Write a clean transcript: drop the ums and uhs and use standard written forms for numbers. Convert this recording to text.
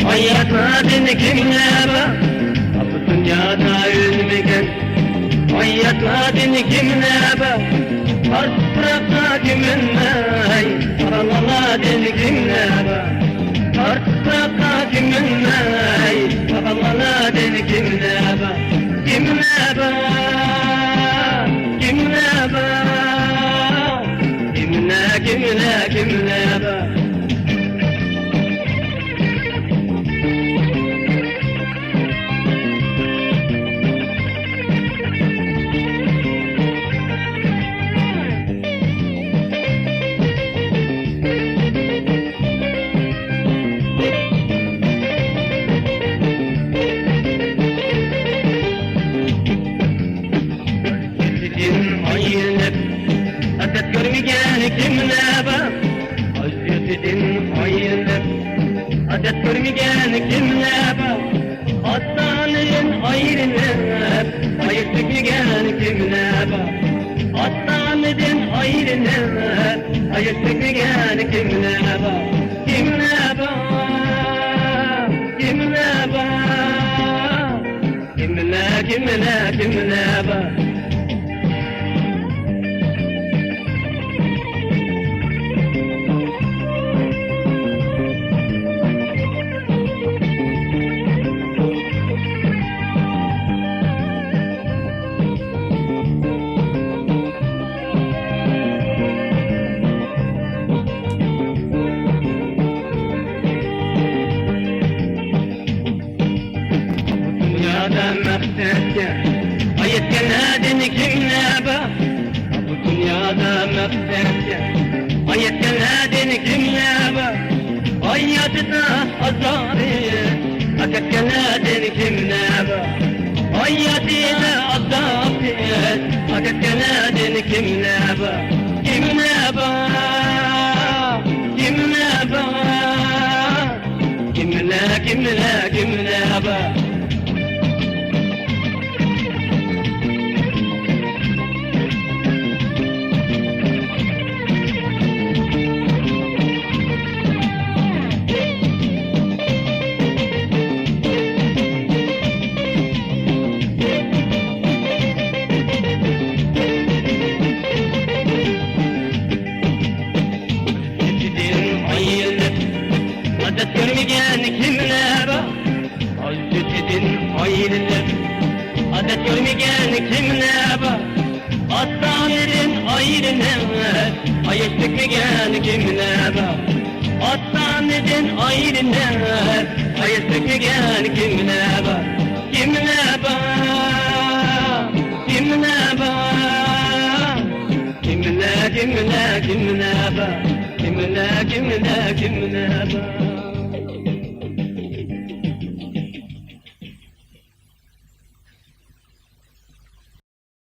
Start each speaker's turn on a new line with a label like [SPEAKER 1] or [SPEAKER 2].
[SPEAKER 1] Hayatladın kimlere, bu dünyada ülmegen. Hayatladın kimlere, harpırakta kiminle, paraladın kimlere. Harpırakta kiminle, paraladın kimlere. Kimlere, kimlere, kimlere, kimlere. Adet görmegen kimle bak, Hazretidin hayırlı. Adet görmegen kimle bak, Aslanın ayrını, ayırt etmegen kimle bak. Aslanın ayrını, ayırt etmegen kimle bak. Kimle bak, kimle bak, kimle bak. Ayet genadın kimle bak, bu dünyada mekterce. Ayet genadın kimle bak, hayatda azarı. Ayet genadın kimle bak, hayatda azarı. Ayet genadın kimle bak, kimle bak, kimle bak, kimle bak. Adet görmegen kimle bak, Hazretidin hayırlı. Adet görmegen kimle bak, Aslanın ayrını, ayırt etmegen kimle bak. Aslanın ayrını, ayırt etmegen kimle bak. Kimle bak, kimle bak, kimle bak. Kimle bak.